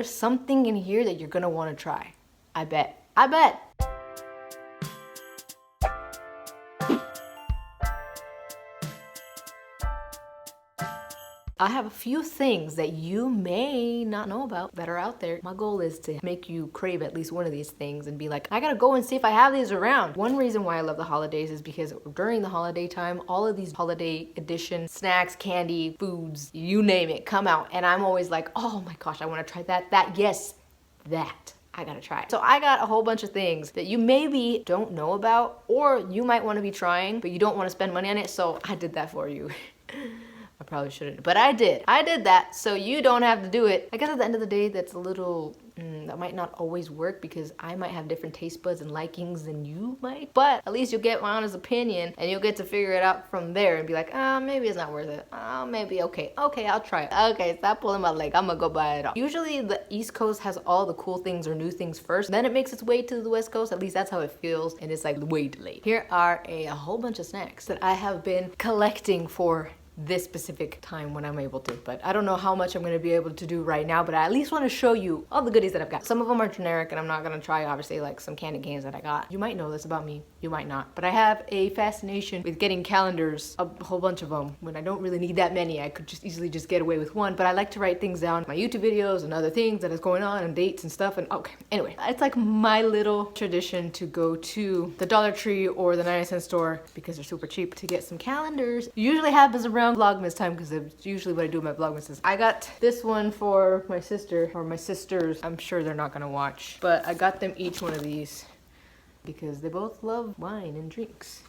there's something in here that you're gonna want to try. I bet. I bet. I have a few things that you may not know about that are out there. My goal is to make you crave at least one of these things and be like, I gotta go and see if I have these around. One reason why I love the holidays is because during the holiday time, all of these holiday edition snacks, candy, foods, you name it, come out. And I'm always like, oh my gosh, I wanna try that, yes, that. I gotta try it. So I got a whole bunch of things that you maybe don't know about, or you might wanna be trying, but you don't wanna spend money on it, so I did that for you. I probably shouldn't, but I did. I did that, so you don't have to do it. I guess at the end of the day, that's a little, that might not always work because I might have different taste buds and likings than you might, but at least you'll get my honest opinion and you'll get to figure it out from there and be like, maybe it's not worth it. Maybe, okay, I'll try it. Okay, stop pulling my leg, I'm gonna go buy it all. Usually the East Coast has all the cool things or new things first, then it makes its way to the West Coast, at least that's how it feels, and it's like way delayed. Here are a whole bunch of snacks that I have been collecting for this specific time when I'm able to, but I don't know how much I'm going to be able to do right now, but I at least want to show you all the goodies that I've got. Some of them are generic and I'm not going to try obviously like some candy canes that I got. You might know this about me, you might not, but I have a fascination with getting calendars, a whole bunch of them. When I don't really need that many, I could just easily just get away with one, but I like to write things down, my YouTube videos and other things that is going on and dates and stuff. And okay, anyway, it's like my little tradition to go to the Dollar Tree or the 99-cent store because they're super cheap to get some calendars. It usually happens around Vlogmas time because it's usually what I do in my Vlogmas. I got this one for my sister or my sisters. I'm sure they're not gonna watch, but I got them each one of these because they both love wine and drinks.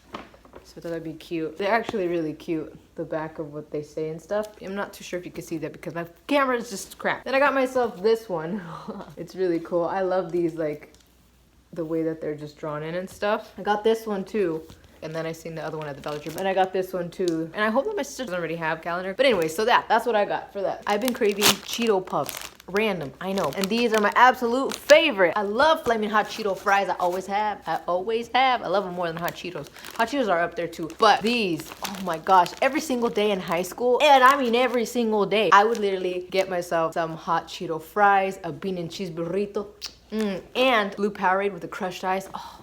So I thought that'd be cute. They're actually really cute, the back of what they say and stuff. I'm not too sure if you can see that because my camera is just crap. Then I got myself this one. It's really cool. I love these, like the way that they're just drawn in and stuff. I got this one too. And then I seen the other one at the Dollar Tree. And I got this one too. And I hope that my sister doesn't already have a calendar. But anyway, so that's what I got for that. I've been craving Cheeto Puffs. Random, I know. And these are my absolute favorite. I love Flaming Hot Cheeto fries. I always have. I love them more than Hot Cheetos. Hot Cheetos are up there too. But these, oh my gosh, every single day in high school, and I mean every single day, I would literally get myself some Hot Cheeto fries, a bean and cheese burrito, and blue Powerade with the crushed ice. Oh.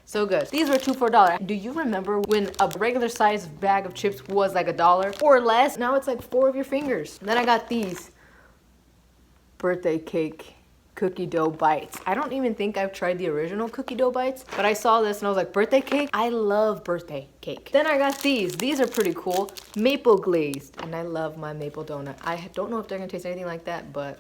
So good. These were 2 for $1. Do you remember when a regular sized bag of chips was like $1 or less? Now it's like 4 of your fingers. And then I got these birthday cake cookie dough bites. I don't even think I've tried the original cookie dough bites, but I saw this and I was like, birthday cake? I love birthday cake. Then I got these. These are pretty cool. Maple glazed. And I love my maple donut. I don't know if they're gonna taste anything like that, but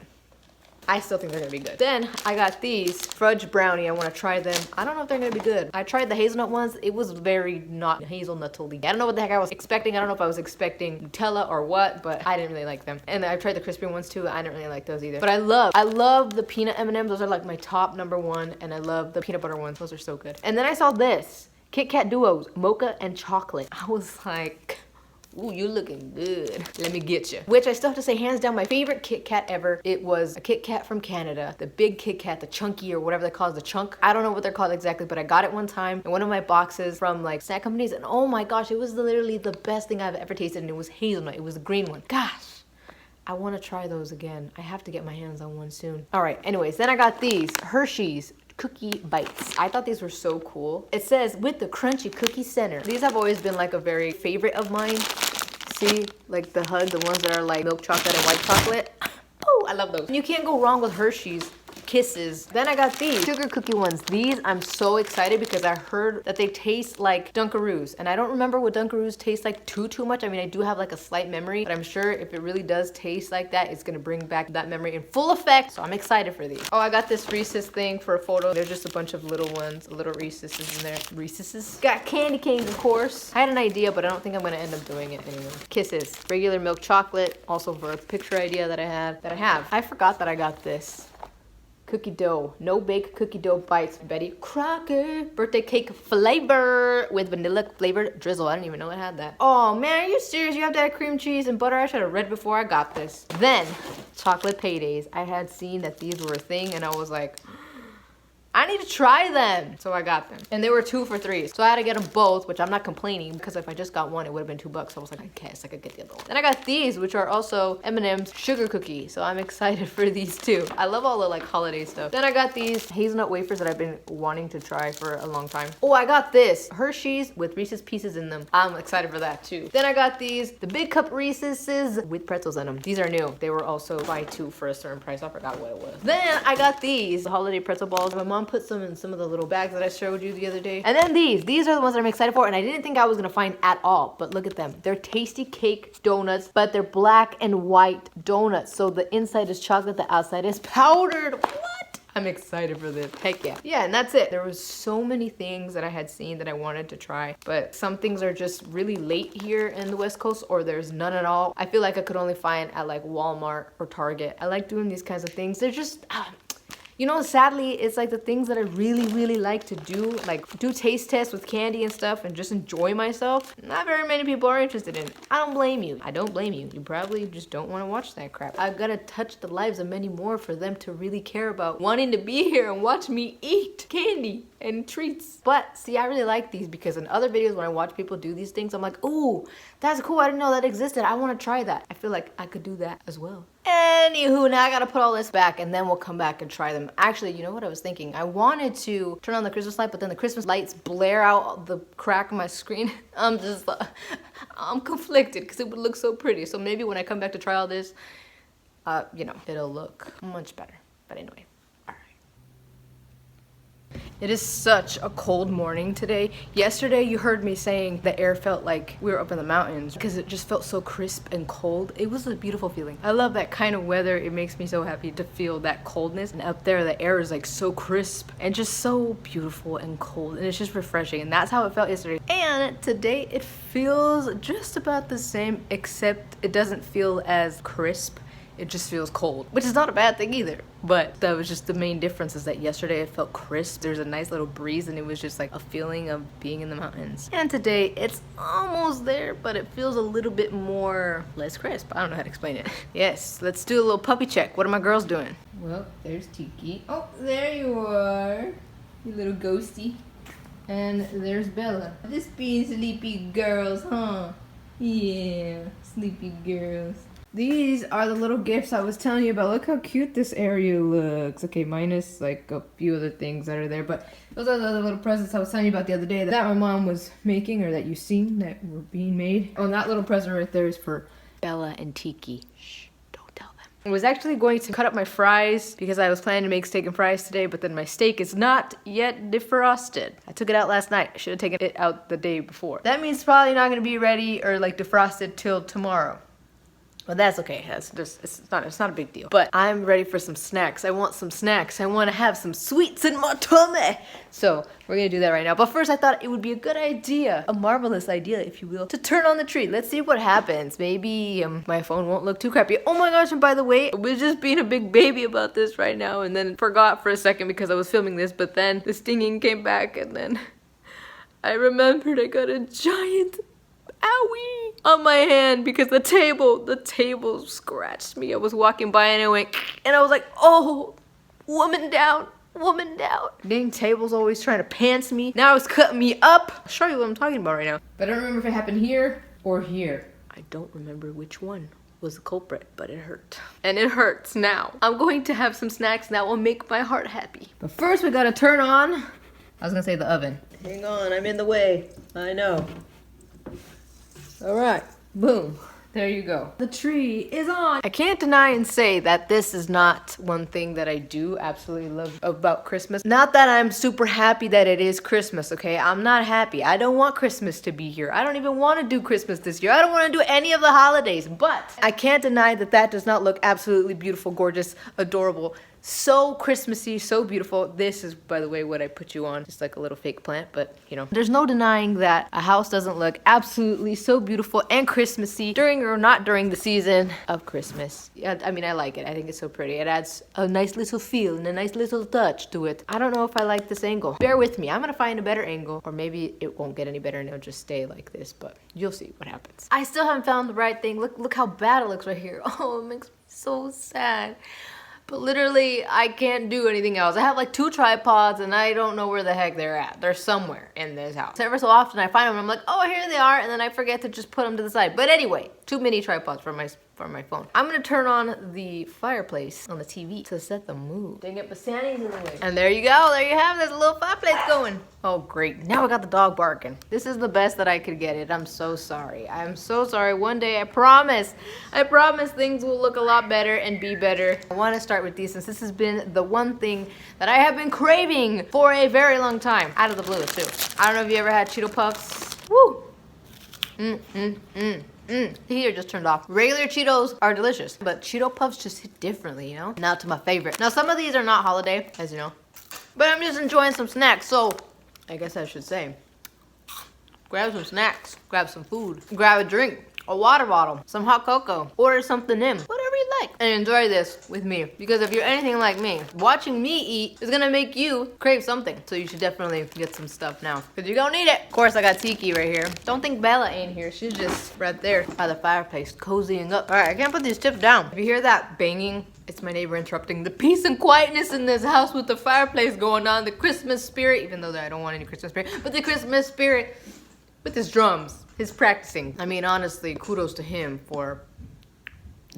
I still think they're gonna be good. Then I got these Fudge Brownie. I wanna try them. I don't know if they're gonna be good. I tried the hazelnut ones. It was very not hazelnutty. I don't know what the heck I was expecting. I don't know if I was expecting Nutella or what, but I didn't really like them. And I tried the crispy ones too. I didn't really like those either. But I love the peanut M&Ms. Those are like my top #1. And I love the peanut butter ones. Those are so good. And then I saw this Kit Kat Duos, Mocha and Chocolate. I was like, ooh, you looking good. Let me get you. Which I still have to say, hands down, my favorite Kit Kat ever. It was a Kit Kat from Canada. The big Kit Kat, the chunky or whatever they call it, the chunk. I don't know what they're called exactly, but I got it one time in one of my boxes from like snack companies. And oh my gosh, it was literally the best thing I've ever tasted. And it was hazelnut. It was the green one. Gosh, I want to try those again. I have to get my hands on one soon. All right, anyways, then I got these Hershey's Cookie Bites. I thought these were so cool. It says with the crunchy cookie center. These have always been like a very favorite of mine. See, like the hug, the ones that are like milk chocolate and white chocolate. Oh, I love those. You can't go wrong with Hershey's Kisses. Then I got these sugar cookie ones. These I'm so excited because I heard that they taste like Dunkaroos, and I don't remember what Dunkaroos taste like too much. I mean, I do have like a slight memory, but I'm sure if it really does taste like that, it's gonna bring back that memory in full effect. So I'm excited for these. Oh, I got this Reese's thing for a photo. There's just a bunch of little ones, little Reese's in there. Reese's. Got candy canes, of course. I had an idea, but I don't think I'm gonna end up doing it anyway. Kisses, regular milk chocolate, also for a picture idea that I have. I forgot that I got this. Cookie dough, no bake cookie dough bites, Betty Crocker. Birthday cake flavor with vanilla flavored drizzle. I didn't even know it had that. Oh man, are you serious? You have to add cream cheese and butter? I should have read before I got this. Then, chocolate paydays. I had seen that these were a thing and I was like, I need to try them. So I got them. And they were 2 for $3. So I had to get them both, which I'm not complaining because if I just got one, it would have been $2. So I was like, I guess I could get the other one. Then I got these, which are also M&M's sugar cookie. So I'm excited for these too. I love all the like holiday stuff. Then I got these hazelnut wafers that I've been wanting to try for a long time. Oh, I got this Hershey's with Reese's Pieces in them. I'm excited for that too. Then I got these, the big cup Reese's with pretzels in them. These are new. They were also buy 2 for a certain price. I forgot what it was. Then I got these holiday pretzel balls. My mom put some in some of the little bags that I showed you the other day. And then these are the ones that I'm excited for, and I didn't think I was gonna find at all, but look at them. They're tasty cake donuts, but they're black and white donuts. So the inside is chocolate, the outside is powdered. What? I'm excited for this. Heck yeah. Yeah, and that's it. There was so many things that I had seen that I wanted to try, but some things are just really late here in the West Coast, or there's none at all. I feel like I could only find at like Walmart or Target. I like doing these kinds of things. They're just, you know, sadly, it's like the things that I really like to do, like do taste tests with candy and stuff and just enjoy myself. Not very many people are interested in it. I don't blame you. I don't blame you. You probably just don't want to watch that crap. I've got to touch the lives of many more for them to really care about wanting to be here and watch me eat candy and treats. But see, I really like these because in other videos when I watch people do these things, I'm like, oh, that's cool. I didn't know that existed. I want to try that. I feel like I could do that as well. Anywho, now I gotta put all this back and then we'll come back and try them. Actually, you know what I was thinking? I wanted to turn on the Christmas light, but then the Christmas lights blare out the crack on my screen. I'm just, I'm conflicted because it would look so pretty. So maybe when I come back to try all this, you know, it'll look much better. But anyway. It is such a cold morning today. Yesterday you heard me saying the air felt like we were up in the mountains because it just felt so crisp and cold. It was a beautiful feeling. I love that kind of weather. It makes me so happy to feel that coldness. And up there the air is like so crisp and just so beautiful and cold, and it's just refreshing. And that's how it felt yesterday. And today it feels just about the same, except it doesn't feel as crisp. It just feels cold, which is not a bad thing either. But that was just the main difference, is that yesterday it felt crisp. There's a nice little breeze and it was just like a feeling of being in the mountains. And today it's almost there, but it feels a little bit more less crisp. I don't know how to explain it. Yes, let's do a little puppy check. What are my girls doing? Well, there's Tiki. Oh, there you are, you little ghosty. And there's Bella. Just being sleepy girls, huh? Yeah, sleepy girls. These are the little gifts I was telling you about. Look how cute this area looks. Okay, minus like a few other things that are there, but those are the other little presents I was telling you about the other day that my mom was making, or that you've seen that were being made. Oh, and that little present right there is for Bella and Tiki. Shh, don't tell them. I was actually going to cut up my fries because I was planning to make steak and fries today, but then my steak is not yet defrosted. I took it out last night. I should have taken it out the day before. That means it's probably not gonna be ready or like defrosted till tomorrow. But that's okay. That's just, it's not a big deal. But I'm ready for some snacks. I want some snacks. I want to have some sweets in my tummy. So we're gonna do that right now. But first I thought it would be a good idea, a marvelous idea, if you will, to turn on the tree. Let's see what happens. Maybe my phone won't look too crappy. Oh my gosh, and by the way, I was just being a big baby about this right now and then forgot for a second because I was filming this, but then the stinging came back and then I remembered I got a giant owie on my hand because the table scratched me. I was walking by and it went, and I was like, oh, woman down. Dang, table's always trying to pants me. Now it's cutting me up. I'll show you what I'm talking about right now. But I don't remember if it happened here or here. I don't remember which one was the culprit, but it hurt. And it hurts now. I'm going to have some snacks that will make my heart happy. But first we gotta turn on, I was gonna say the oven. Hang on, I'm in the way. I know. All right, boom, there you go. The tree is on. I can't deny and say that this is not one thing that I do absolutely love about Christmas. Not that I'm super happy that it is Christmas, okay? I'm not happy. I don't want Christmas to be here. I don't even want to do Christmas this year. I don't want to do any of the holidays, but I can't deny that that does not look absolutely beautiful, gorgeous, adorable. So Christmassy, so beautiful. This is, by the way, what I put you on. Just like a little fake plant, but you know. There's no denying that a house doesn't look absolutely so beautiful and Christmassy during or not during the season of Christmas. Yeah, I mean, I like it. I think it's so pretty. It adds a nice little feel and a nice little touch to it. I don't know if I like this angle. Bear with me. I'm gonna find a better angle, or maybe it won't get any better and it'll just stay like this, but you'll see what happens. I still haven't found the right thing. Look how bad it looks right here. Oh, it makes me so sad. But literally, I can't do anything else. I have like 2 tripods and I don't know where the heck they're at. They're somewhere in this house. Ever so often I find them and I'm like, oh, here they are. And then I forget to just put them to the side. But anyway, 2 mini tripods for my phone. I'm gonna turn on the fireplace on the TV to set the mood. Dang it, but Sandy's in the way. And there you go. There you have this little fireplace going. Oh, great. Now I got the dog barking. This is the best that I could get it. I'm so sorry. I'm so sorry. One day, I promise things will look a lot better and be better. I want to start with these since this has been the one thing that I have been craving for a very long time. Out of the blue, too. I don't know if you ever had Cheeto Puffs. Woo! The heater just turned off. Regular Cheetos are delicious, but Cheeto Puffs just hit differently, you know? Now to my favorite. Now, some of these are not holiday, as you know. But I'm just enjoying some snacks, so I guess I should say, grab some snacks, grab some food, grab a drink, a water bottle, some hot cocoa, order something in, whatever you like, and enjoy this with me. Because if you're anything like me, watching me eat is gonna make you crave something. So you should definitely get some stuff now, because you're gonna need it. Of course, I got Tiki right here. Don't think Bella ain't here. She's just right there by the fireplace, cozying up. All right, I can't put these chips down. If you hear that banging, it's my neighbor interrupting the peace and quietness in this house with the fireplace going on, the Christmas spirit, even though I don't want any Christmas spirit, but the Christmas spirit with his drums, his practicing. I mean, honestly, kudos to him for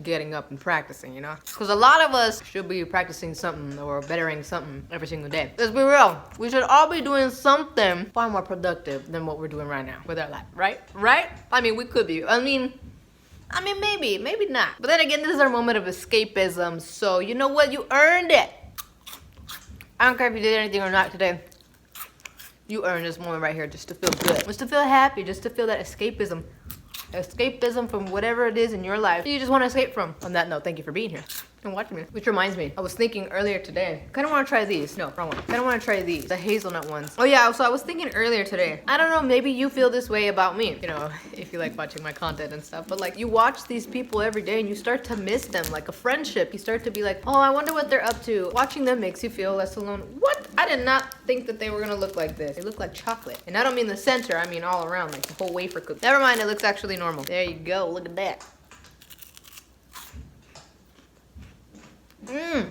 getting up and practicing, you know? Because a lot of us should be practicing something or bettering something every single day. Let's be real. We should all be doing something far more productive than what we're doing right now with our life, right? Right? I mean, we could be. I mean, maybe not. But then again, this is our moment of escapism. So you know what? You earned it. I don't care if you did anything or not today. You earned this moment right here just to feel good. Just to feel happy. Just to feel that escapism. Escapism from whatever it is in your life you just want to escape from. On that note, thank you for being here and watching me. Which reminds me, I was thinking earlier today, I kind of want to try these. No, wrong one. I kind of want to try these, the hazelnut ones. Oh yeah, so I was thinking earlier today, I don't know, maybe you feel this way about me, you know, if you like watching my content and stuff, but like you watch these people every day and you start to miss them, like a friendship. You start to be like, oh, I wonder what they're up to. Watching them makes you feel less alone. What? I did not think that they were gonna look like this. They look like chocolate. And I don't mean the center, I mean all around, like the whole wafer cookie. Never mind, it looks actually normal. There you go, look at that.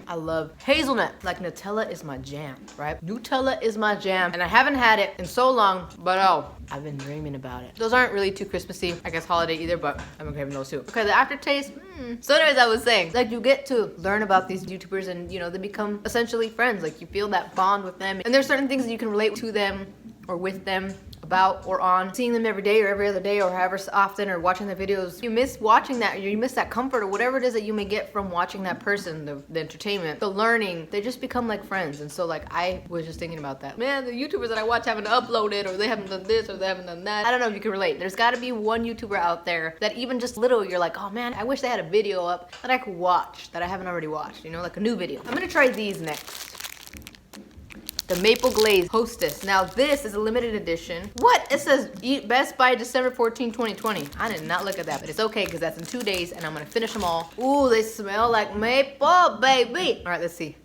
I love hazelnut. Like Nutella is my jam, right? Nutella is my jam. And I haven't had it in so long, but oh, I've been dreaming about it. Those aren't really too Christmassy, I guess holiday either, but I've been craving those too. Okay, the aftertaste, So anyways, I was saying, like you get to learn about these YouTubers and you know, they become essentially friends. Like you feel that bond with them. And there's certain things that you can relate to them or with them about or on. Seeing them every day or every other day or however often or watching the videos, you miss watching that, you miss that comfort or whatever it is that you may get from watching that person, the entertainment, the learning. They just become like friends. And so like I was just thinking about that. Man, the YouTubers that I watch haven't uploaded or they haven't done this or they haven't done that. I don't know if you can relate. There's got to be one YouTuber out there that even just little you're like, oh man, I wish they had a video up that I could watch that I haven't already watched, you know, like a new video. I'm gonna try these next. The Maple Glaze Hostess. Now this is a limited edition. What? It says eat best by December 14, 2020. I did not look at that, but it's okay because that's in 2 days and I'm gonna finish them all. Ooh, they smell like maple, baby. All right, let's see.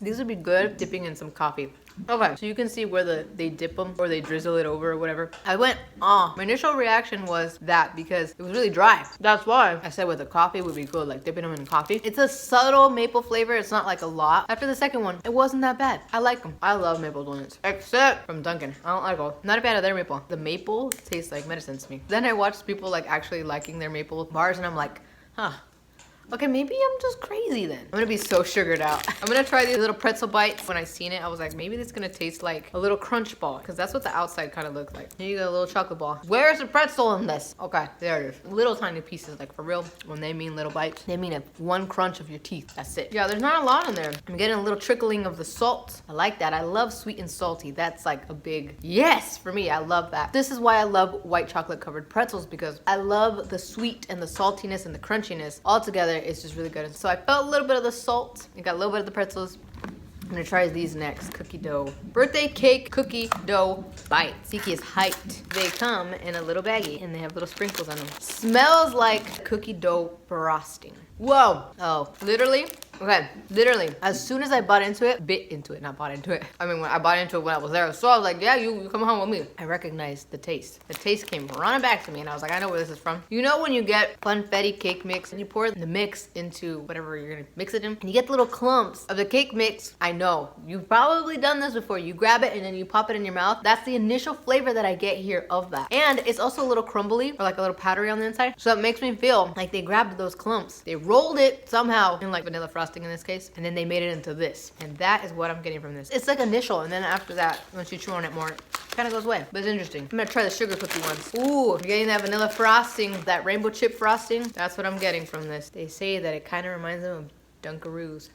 These would be good dipping in some coffee. Okay, so you can see where they dip them or they drizzle it over or whatever. I went, my initial reaction was that because it was really dry. That's why I said with the coffee would be good, like dipping them in coffee. It's a subtle maple flavor. It's not like a lot. After the second one, it wasn't that bad. I like them. I love maple donuts, except from Dunkin'. I don't like them. Not a fan of their maple. The maple tastes like medicine to me. Then I watched people like actually liking their maple bars and I'm like, huh. Okay, maybe I'm just crazy then. I'm gonna be so sugared out. I'm gonna try these little pretzel bites. When I seen it, I was like, maybe this is gonna taste like a little crunch ball because that's what the outside kind of looks like. Here you go, a little chocolate ball. Where's the pretzel in this? Okay, there it is. Little tiny pieces, like for real. When they mean little bites, they mean one crunch of your teeth. That's it. Yeah, there's not a lot in there. I'm getting a little trickling of the salt. I like that. I love sweet and salty. That's like a big yes for me. I love that. This is why I love white chocolate covered pretzels because I love the sweet and the saltiness and the crunchiness all together. It's just really good. So I felt a little bit of the salt. I got a little bit of the pretzels. I'm gonna try these next. Cookie dough. Birthday cake cookie dough bites. Tiki is hyped. They come in a little baggie and they have little sprinkles on them. Smells like cookie dough frosting. Whoa. Oh, literally, Okay, literally, as soon as I bit into it, not bought into it. I mean, when I bought into it when I was there, so I was like, yeah, you come home with me. I recognized the taste. The taste came running back to me, and I was like, I know where this is from. You know when you get funfetti cake mix, and you pour the mix into whatever you're gonna mix it in, and you get the little clumps of the cake mix? I know, you've probably done this before. You grab it, and then you pop it in your mouth. That's the initial flavor that I get here of that. And it's also a little crumbly, or like a little powdery on the inside. So it makes me feel like they grabbed those clumps. They rolled it somehow in like vanilla frosting in this case, and then they made it into this. And that is what I'm getting from this. It's like initial, and then after that, once you chew on it more, it kind of goes away. But it's interesting. I'm gonna try the sugar cookie ones. Ooh, you're getting that vanilla frosting, that rainbow chip frosting. That's what I'm getting from this. They say that it kind of reminds them of Dunkaroos.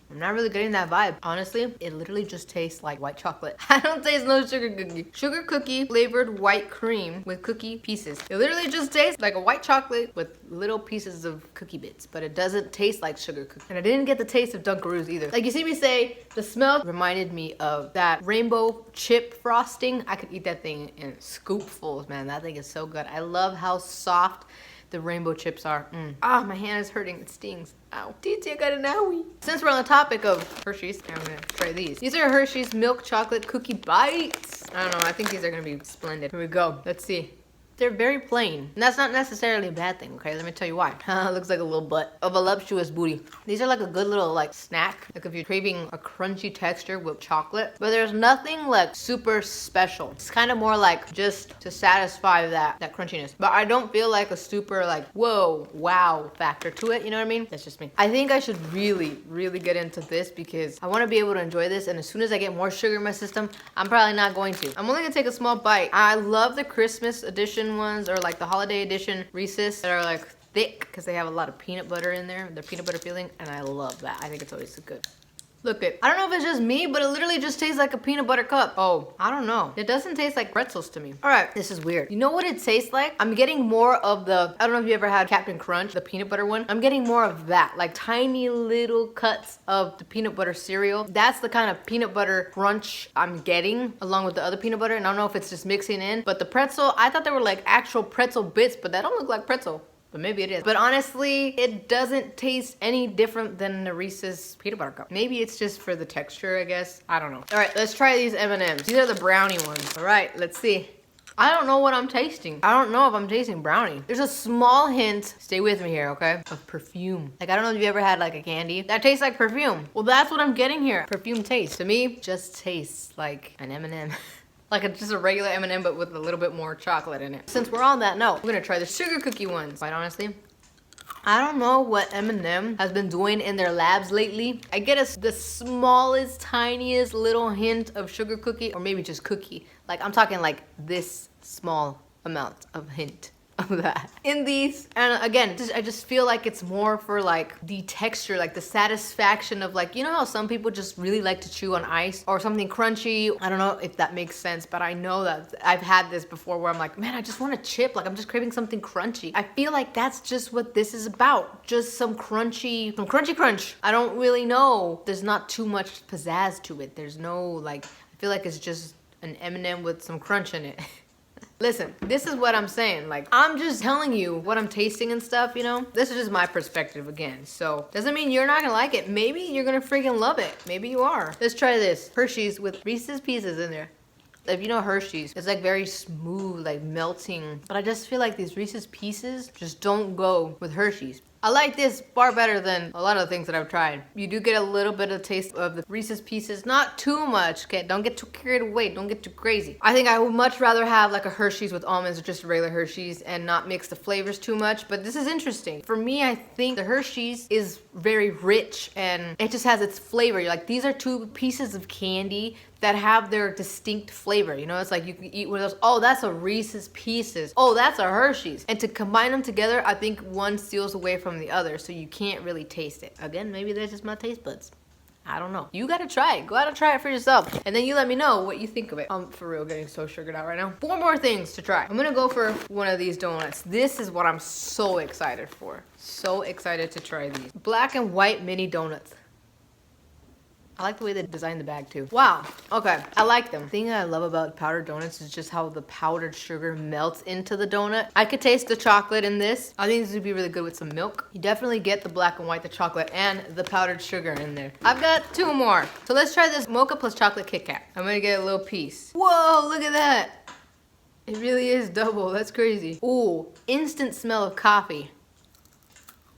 I'm not really getting that vibe. Honestly, it literally just tastes like white chocolate. I don't taste no sugar cookie. Sugar cookie flavored white cream with cookie pieces. It literally just tastes like a white chocolate with little pieces of cookie bits, but it doesn't taste like sugar cookie. And I didn't get the taste of Dunkaroos either. Like you see me say, the smell reminded me of that rainbow chip frosting. I could eat that thing in scoopfuls, man. That thing is so good. I love how soft the rainbow chips are. Ah, my hand is hurting. It stings. Ow. Titi, I got an owie. Since we're on the topic of Hershey's, I'm gonna try these. These are Hershey's milk chocolate cookie bites. I don't know. I think these are gonna be splendid. Here we go. Let's see. They're very plain. And that's not necessarily a bad thing, okay? Let me tell you why. Looks like a little butt of a voluptuous booty. These are like a good little like snack. Like if you're craving a crunchy texture with chocolate. But there's nothing like super special. It's kind of more like just to satisfy that crunchiness. But I don't feel like a super like, whoa, wow factor to it. You know what I mean? That's just me. I think I should really, really get into this because I want to be able to enjoy this. And as soon as I get more sugar in my system, I'm probably not going to. I'm only gonna take a small bite. I love the Christmas edition ones or like the holiday edition Reese's that are like thick because they have a lot of peanut butter in there, the peanut butter feeling, and I love that. I think it's always good. Look it. I don't know if it's just me, but it literally just tastes like a peanut butter cup. Oh, I don't know. It doesn't taste like pretzels to me. All right, this is weird. You know what it tastes like? I'm getting more of the, I don't know if you ever had Captain Crunch, the peanut butter one. I'm getting more of that, like tiny little cuts of the peanut butter cereal. That's the kind of peanut butter crunch I'm getting along with the other peanut butter. And I don't know if it's just mixing in, but the pretzel, I thought they were like actual pretzel bits, but that don't look like pretzel. But maybe it is. But honestly, it doesn't taste any different than the Reese's peanut butter cup. Maybe it's just for the texture, I guess. I don't know. All right, let's try these M&Ms. These are the brownie ones. All right, let's see. I don't know what I'm tasting. I don't know if I'm tasting brownie. There's a small hint, stay with me here, okay, of perfume. Like, I don't know if you ever had like a candy that tastes like perfume. Well, that's what I'm getting here. Perfume taste. To me, just tastes like an M&M. Like just a regular M&M, but with a little bit more chocolate in it. Since we're on that note, we're gonna try the sugar cookie ones. Quite honestly, I don't know what M&M has been doing in their labs lately. I get the smallest, tiniest little hint of sugar cookie, or maybe just cookie. Like I'm talking like this small amount of hint of that in these. And again, I just feel like it's more for like the texture, like the satisfaction of like, you know how some people just really like to chew on ice or something crunchy. I don't know if that makes sense, but I know that I've had this before where I'm like, man, I just want a chip. Like I'm just craving something crunchy. I feel like that's just what this is about. Just some crunchy crunch. I don't really know. There's not too much pizzazz to it. There's no like, I feel like it's just an M&M with some crunch in it. Listen, this is what I'm saying. Like, I'm just telling you what I'm tasting and stuff, you know? This is just my perspective again. So, doesn't mean you're not gonna like it. Maybe you're gonna freaking love it. Maybe you are. Let's try this. Hershey's with Reese's Pieces in there. If you know Hershey's, it's like very smooth, like melting. But I just feel like these Reese's Pieces just don't go with Hershey's. I like this far better than a lot of the things that I've tried. You do get a little bit of taste of the Reese's Pieces, not too much, okay? Don't get too carried away, don't get too crazy. I think I would much rather have like a Hershey's with almonds or just a regular Hershey's and not mix the flavors too much, but this is interesting. For me, I think the Hershey's is very rich and it just has its flavor. Like these are two pieces of candy that have their distinct flavor. You know, it's like you can eat one of those, oh, that's a Reese's Pieces. Oh, that's a Hershey's. And to combine them together, I think one steals away from the other, so you can't really taste it. Again, maybe that's just my taste buds. I don't know. You gotta try it. Go out and try it for yourself. And then you let me know what you think of it. I'm for real getting so sugared out right now. 4 more things to try. I'm gonna go for one of these donuts. This is what I'm so excited for. So excited to try these. Black and white mini donuts. I like the way they designed the bag too. Wow, okay, I like them. The thing I love about powdered donuts is just how the powdered sugar melts into the donut. I could taste the chocolate in this. I think this would be really good with some milk. You definitely get the black and white, the chocolate, and the powdered sugar in there. I've got 2 more. So let's try this Mocha plus Chocolate Kitkat. I'm gonna get a little piece. Whoa, look at that. It really is double, that's crazy. Ooh, instant smell of coffee.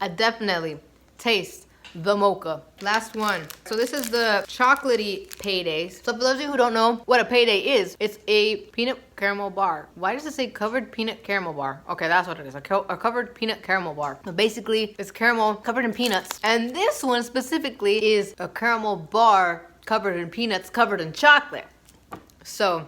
I definitely taste the mocha. Last one. So this is the Chocolatey Paydays. So for those of you who don't know what a payday is, it's a peanut caramel bar. Why does it say covered peanut caramel bar? Okay, that's what it is, a covered peanut caramel bar. But basically, it's caramel covered in peanuts. And this one specifically is a caramel bar covered in peanuts, covered in chocolate. So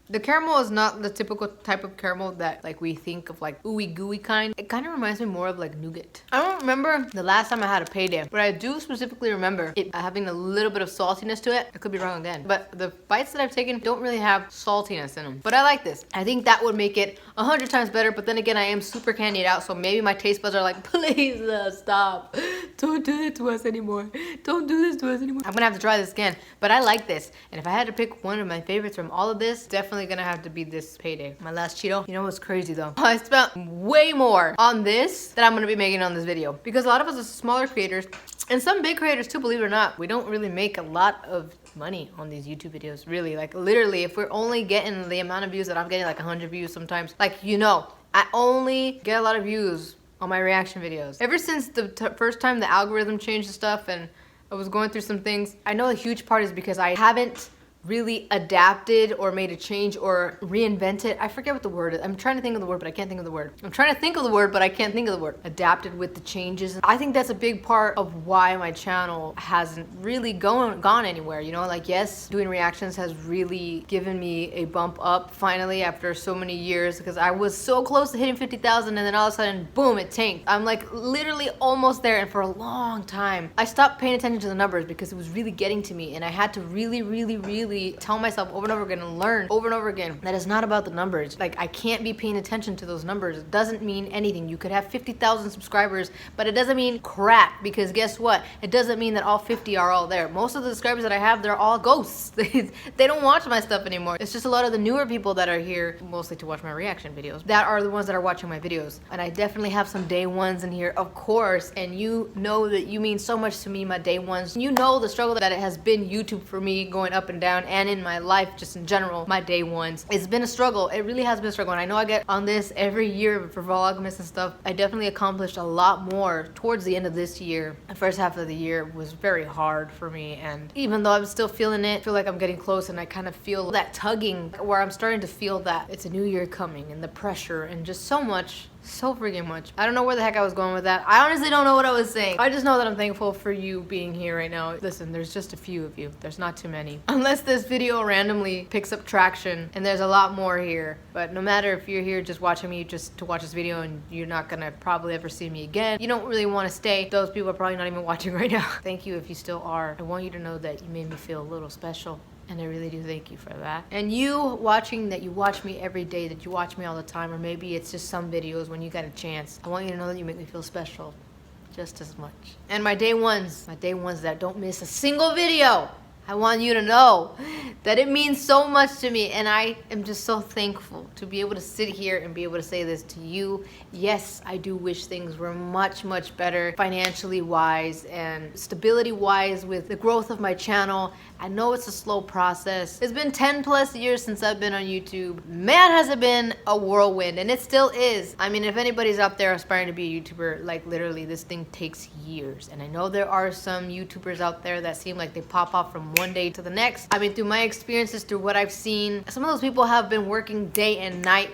the caramel is not the typical type of caramel that like we think of, like ooey gooey kind. It kind of reminds me more of like nougat. I don't remember the last time I had a payday, but I do specifically remember it having a little bit of saltiness to it. I could be wrong again, but the bites that I've taken don't really have saltiness in them. But I like this. I think that would make it 100 times better, but then again, I am super candied out, so maybe my taste buds are like, please stop. Don't do it to us anymore. Don't do this to us anymore. I'm gonna have to try this again, but I like this. And if I had to pick one of my favorites from all of this, definitely gonna have to be this payday. My last Cheeto. You know what's crazy though? I spent way more on this than I'm gonna be making on this video, because a lot of us are smaller creators and some big creators too, believe it or not. We don't really make a lot of money on these YouTube videos, really. Like literally, if we're only getting the amount of views that I'm getting, like 100 views sometimes, like, you know, I only get a lot of views on my reaction videos. Ever since the first time the algorithm changed the stuff and I was going through some things, I know a huge part is because I haven't really adapted or made a change or reinvented. I forget what the word is. I'm trying to think of the word, but I can't think of the word. I'm trying to think of the word, but I can't think of the word. Adapted with the changes. I think that's a big part of why my channel hasn't really gone anywhere. You know, like, yes, doing reactions has really given me a bump up finally after so many years, because I was so close to hitting 50,000 and then all of a sudden, boom, it tanked. I'm like literally almost there, and for a long time, I stopped paying attention to the numbers because it was really getting to me, and I had to really tell myself over and over again and learn over and over again that it's not about the numbers. Like, I can't be paying attention to those numbers. It doesn't mean anything. You could have 50,000 subscribers, but it doesn't mean crap, because guess what? It doesn't mean that all 50 are all there. Most of the subscribers that I have, they're all ghosts. They don't watch my stuff anymore. It's just a lot of the newer people that are here, mostly to watch my reaction videos, that are the ones that are watching my videos. And I definitely have some day ones in here, of course, and you know that you mean so much to me, my day ones. You know the struggle that it has been YouTube for me, going up and down, and in my life just in general, my day ones. It's been a struggle. It really has been a struggle, and I know I get on this every year for Vlogmas and stuff. I definitely accomplished a lot more towards the end of this year. The first half of the year was very hard for me, and even though I'm still feeling it, I feel like I'm getting close, and I kind of feel that tugging where I'm starting to feel that it's a new year coming, and the pressure, and just so much. So freaking much. I don't know where the heck I was going with that. I honestly don't know what I was saying. I just know that I'm thankful for you being here right now. Listen, there's just a few of you. There's not too many. Unless this video randomly picks up traction, and there's a lot more here. But no matter if you're here just watching me just to watch this video and you're not gonna probably ever see me again, you don't really want to stay. Those people are probably not even watching right now. Thank you if you still are. I want you to know that you made me feel a little special. And I really do thank you for that. And you watching, that you watch me every day, that you watch me all the time, or maybe it's just some videos when you get a chance. I want you to know that you make me feel special just as much. And my day ones that don't miss a single video, I want you to know that it means so much to me, and I am just so thankful to be able to sit here and be able to say this to you. Yes, I do wish things were much better financially wise and stability wise with the growth of my channel. I know it's a slow process. It's been 10+ years since I've been on YouTube. Man, has it been a whirlwind, and it still is. I mean, if anybody's out there aspiring to be a YouTuber, like literally this thing takes years. And I know there are some YouTubers out there that seem like they pop off from one day to the next. I mean, through my experiences, through what I've seen, some of those people have been working day and night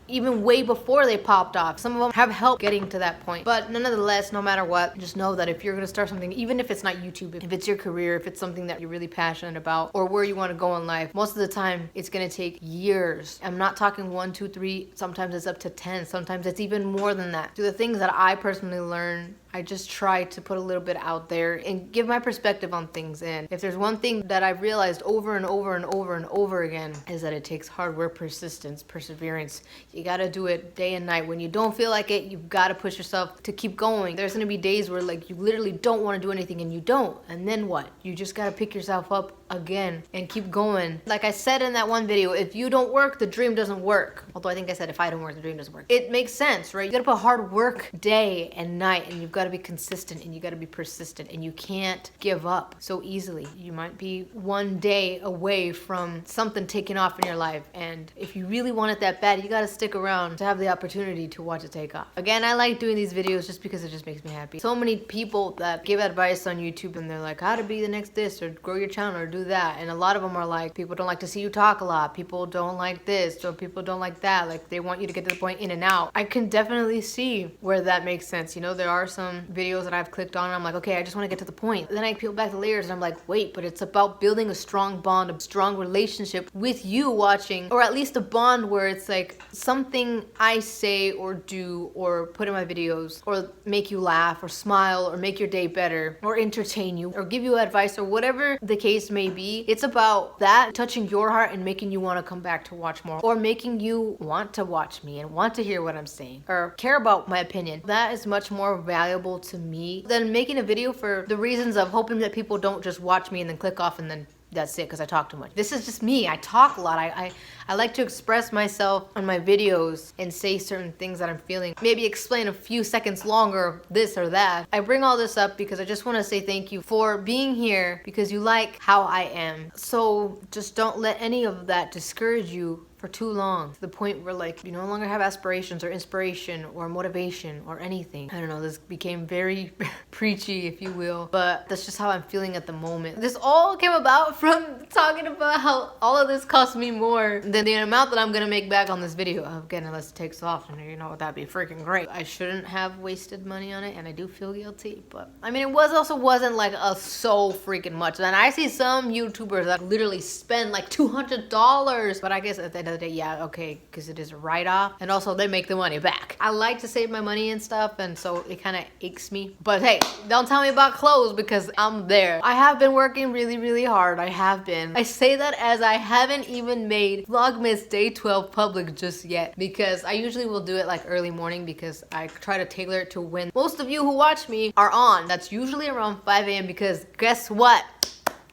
even way before they popped off. Some of them have help getting to that point. But nonetheless, no matter what, just know that if you're gonna start something, even if it's not YouTube, if it's your career, if it's something that you're really passionate about, or where you wanna go in life, most of the time, it's gonna take years. I'm not talking 1, 2, 3, sometimes it's up to 10, sometimes it's even more than that. So the things that I personally learned I just try to put a little bit out there and give my perspective on things. And if there's one thing that I've realized over and over and over and over again, is that it takes hard work, persistence, perseverance. You gotta do it day and night. When you don't feel like it, you've gotta push yourself to keep going. There's gonna be days where like you literally don't wanna do anything and you don't. And then what? You just gotta pick yourself up again and keep going. Like I said in that one video, if you don't work, the dream doesn't work. Although I think I said if I don't work, the dream doesn't work. It makes sense, right? You gotta put hard work day and night, and you've gotta be consistent, and you gotta be persistent, and you can't give up so easily. You might be one day away from something taking off in your life, and if you really want it that bad, you gotta stick around to have the opportunity to watch it take off. Again, I like doing these videos just because it just makes me happy. So many people that give advice on YouTube and they're like, how to be the next this, or grow your channel, or do that, and a lot of them are like, people don't like to see you talk a lot, people don't like this, or people don't like that, like they want you to get to the point in and out. I can definitely see where that makes sense. You know, there are some videos that I've clicked on and I'm like, okay, I just want to get to the point. Then I peel back the layers and I'm like, wait, but it's about building a strong bond, a strong relationship with you watching, or at least a bond where it's like something I say or do or put in my videos or make you laugh or smile or make your day better or entertain you or give you advice or whatever the case may be. It's about that touching your heart and making you want to come back to watch more, or making you want to watch me and want to hear what I'm saying or care about my opinion. That is much more valuable to me than making a video for the reasons of hoping that people don't just watch me and then click off and then that's it because I talk too much. This is just me. I talk a lot. I like to express myself on my videos and say certain things that I'm feeling. Maybe explain a few seconds longer this or that. I bring all this up because I just want to say thank you for being here because you like how I am. So just don't let any of that discourage you for too long, to the point where like you no longer have aspirations or inspiration or motivation or anything. I don't know, this became very preachy, if you will, but that's just how I'm feeling at the moment. This all came about from talking about how all of this cost me more than the amount that I'm gonna make back on this video. Again, unless it takes off, and you know, that'd be freaking great. I shouldn't have wasted money on it, and I do feel guilty, but I mean, it wasn't like so freaking much. And I see some YouTubers that literally spend like $200, but I guess at the end of the day, yeah, okay, because it is a write-off, and also they make the money back. I like to save my money and stuff, and so it kind of aches me. But hey, don't tell me about clothes because I'm there. I have been working really, really hard. I have been. I say that as I haven't even made Vlogmas Day 12 public just yet, because I usually will do it like early morning because I try to tailor it to when most of you who watch me are on. That's usually around 5 a.m. because guess what?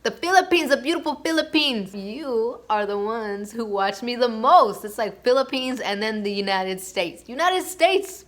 The Philippines, the beautiful Philippines. You are the ones who watch me the most. It's like Philippines and then the United States. United States!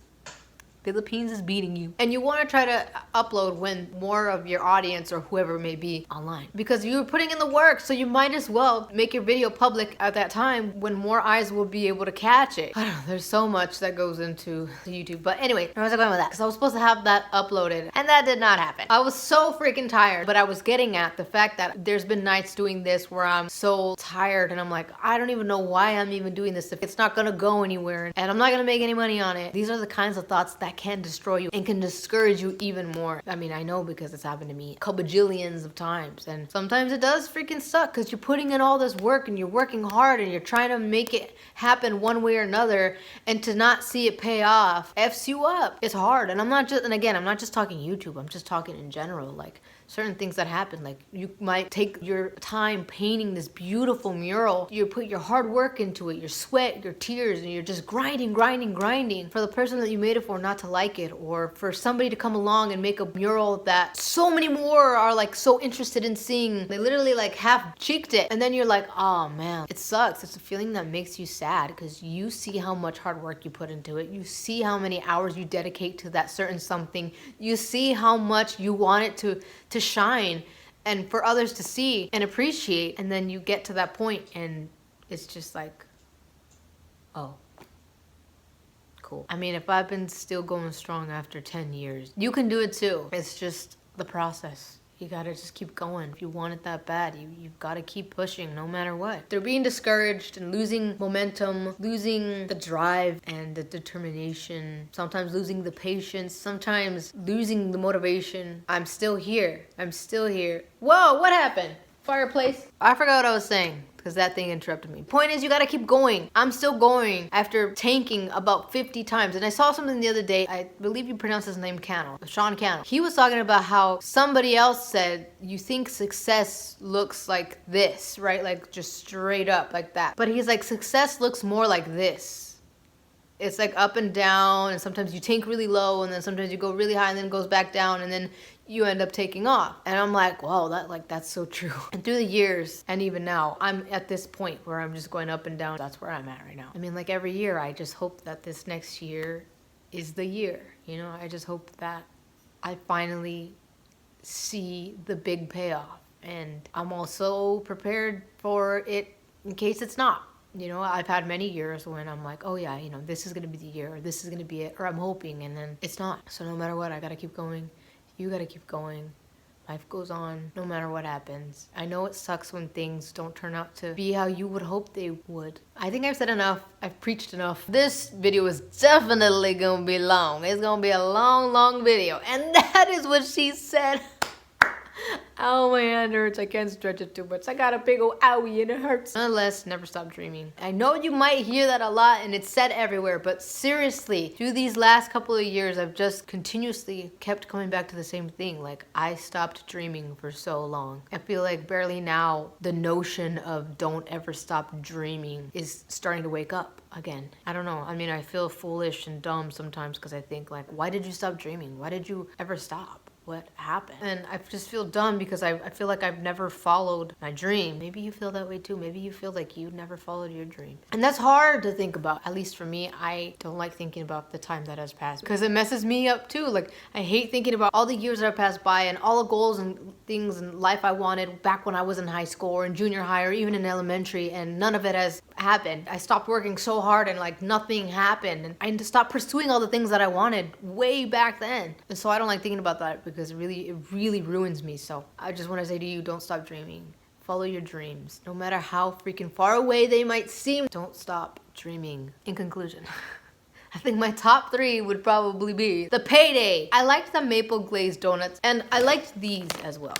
Philippines is beating you. And you want to try to upload when more of your audience or whoever may be online. Because you're putting in the work, so you might as well make your video public at that time when more eyes will be able to catch it. I don't know, there's so much that goes into YouTube. But anyway, where was I going with that? Because I was supposed to have that uploaded, and that did not happen. I was so freaking tired, but I was getting at the fact that there's been nights doing this where I'm so tired and I'm like, I don't even know why I'm even doing this if it's not gonna go anywhere and I'm not gonna make any money on it. These are the kinds of thoughts that can destroy you and can discourage you even more. I mean, I know because it's happened to me a bajillions of times, and sometimes it does freaking suck because you're putting in all this work and you're working hard and you're trying to make it happen one way or another, and to not see it pay off F's you up. It's hard. And I'm not just talking YouTube, I'm just talking in general, like certain things that happen. Like you might take your time painting this beautiful mural, you put your hard work into it, your sweat, your tears, and you're just grinding for the person that you made it for not to like it, or for somebody to come along and make a mural that so many more are like so interested in seeing. They literally like half cheeked it, and then you're like, oh man, it sucks. It's a feeling that makes you sad because you see how much hard work you put into it, you see how many hours you dedicate to that certain something, you see how much you want it to shine and for others to see and appreciate, and then you get to that point and it's just like, oh, cool. I mean, if I've been still going strong after 10 years, you can do it too. It's just the process. You gotta just keep going. If you want it that bad, you've gotta keep pushing no matter what. They're being discouraged and losing momentum, losing the drive and the determination, sometimes losing the patience, sometimes losing the motivation. I'm still here. I'm still here. Whoa, what happened? Fireplace. I forgot what I was saying because that thing interrupted me. Point is, you gotta keep going. I'm still going after tanking about 50 times. And I saw something the other day. I believe you pronounce his name Cannell, Sean Cannell. He was talking about how somebody else said, you think success looks like this, right? Like just straight up like that. But he's like, success looks more like this. It's like up and down, and sometimes you tank really low, and then sometimes you go really high and then it goes back down, and then you end up taking off. And I'm like, wow, that's so true. And through the years, and even now, I'm at this point where I'm just going up and down. That's where I'm at right now. I mean, like every year, I just hope that this next year is the year. You know, I just hope that I finally see the big payoff. And I'm also prepared for it in case it's not. You know, I've had many years when I'm like, oh yeah, you know, this is gonna be the year, or this is gonna be it, or I'm hoping, and then it's not. So no matter what, I gotta keep going. You gotta keep going. Life goes on no matter what happens. I know it sucks when things don't turn out to be how you would hope they would. I think I've said enough. I've preached enough. This video is definitely gonna be long. It's gonna be a long, long video. And that is what she said. Oh, my hand hurts. I can't stretch it too much. I got a big old owie and it hurts. Nonetheless, never stop dreaming. I know you might hear that a lot and it's said everywhere, but seriously, through these last couple of years, I've just continuously kept coming back to the same thing. Like, I stopped dreaming for so long. I feel like barely now the notion of don't ever stop dreaming is starting to wake up again. I don't know. I mean, I feel foolish and dumb sometimes because I think like, why did you stop dreaming? Why did you ever stop? What happened? And I just feel dumb because I feel like I've never followed my dream. Maybe you feel that way too. Maybe you feel like you never followed your dream. And that's hard to think about. At least for me, I don't like thinking about the time that has passed because it messes me up too. Like, I hate thinking about all the years that have passed by and all the goals and things in life I wanted back when I was in high school or in junior high or even in elementary, and none of it has happened. I stopped working so hard and like nothing happened, and I stopped pursuing all the things that I wanted way back then. And so I don't like thinking about that because it really ruins me. So I just want to say to you, don't stop dreaming. Follow your dreams. No matter how freaking far away they might seem, don't stop dreaming. In conclusion, I think my top 3 would probably be the Payday. I liked the maple glazed donuts, and I liked these as well.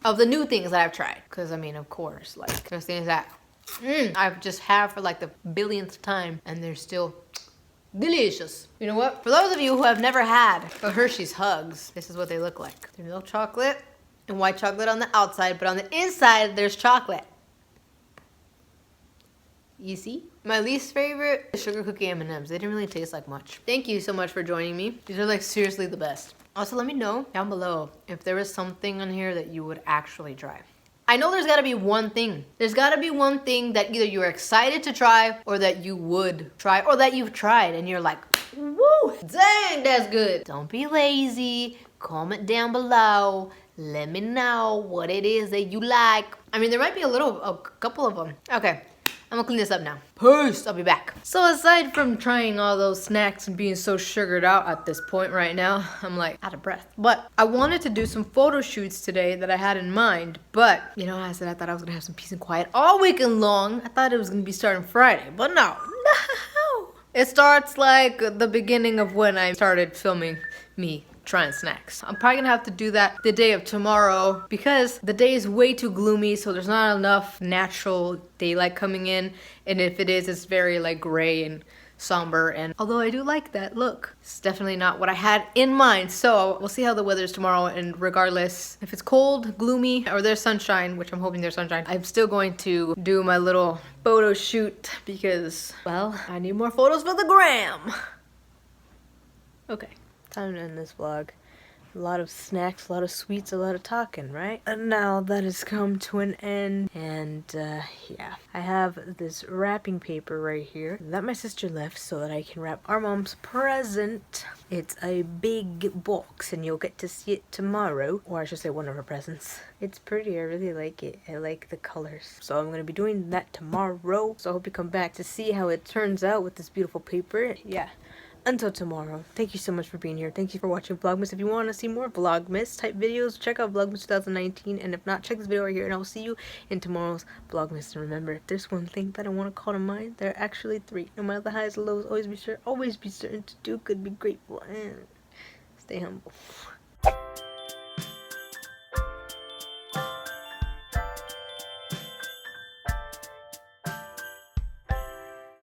Of the new things that I've tried. Because I mean, of course, like there's things that I've just had for like the billionth time, and they're still delicious. You know what? For those of you who have never had the Hershey's Hugs, this is what they look like. They're milk chocolate and white chocolate on the outside, but on the inside, there's chocolate. You see? My least favorite is sugar cookie M&Ms. They didn't really taste like much. Thank you so much for joining me. These are like seriously the best. Also, let me know down below if there is something on here that you would actually try. I know there's gotta be one thing. There's gotta be one thing that either you're excited to try or that you would try or that you've tried and you're like, woo, dang, that's good. Don't be lazy. Comment down below. Let me know what it is that you like. I mean, there might be a couple of them. Okay. I'm gonna clean this up now. Peace, I'll be back. So aside from trying all those snacks and being so sugared out at this point right now, I'm like out of breath. But I wanted to do some photo shoots today that I had in mind, but you know, I said I thought I was gonna have some peace and quiet all weekend long. I thought it was gonna be starting Friday, but no. It starts like the beginning of when I started filming me trying snacks. I'm probably gonna have to do that the day of tomorrow because the day is way too gloomy, so there's not enough natural daylight coming in, and if it is, it's very like gray and somber, and although I do like that look, it's definitely not what I had in mind. So we'll see how the weather is tomorrow, and regardless if it's cold, gloomy, or there's sunshine, which I'm hoping there's sunshine, I'm still going to do my little photo shoot because, well, I need more photos for the gram. Okay. Time to end this vlog. A lot of snacks, a lot of sweets, a lot of talking, right? And now that has come to an end, and yeah. I have this wrapping paper right here that my sister left so that I can wrap our mom's present. It's a big box, and you'll get to see it tomorrow, or I should say one of her presents. It's pretty, I really like it. I like the colors. So I'm gonna be doing that tomorrow, so I hope you come back to see how it turns out with this beautiful paper. Yeah. Until tomorrow, thank you so much for being here. Thank you for watching Vlogmas. If you want to see more Vlogmas type videos, check out Vlogmas 2019. And if not, check this video right here, and I will see you in tomorrow's Vlogmas. And remember, if there's one thing that I want to call to mind, there are actually 3. No matter the highs and lows, always be certain to do good, be grateful, and stay humble.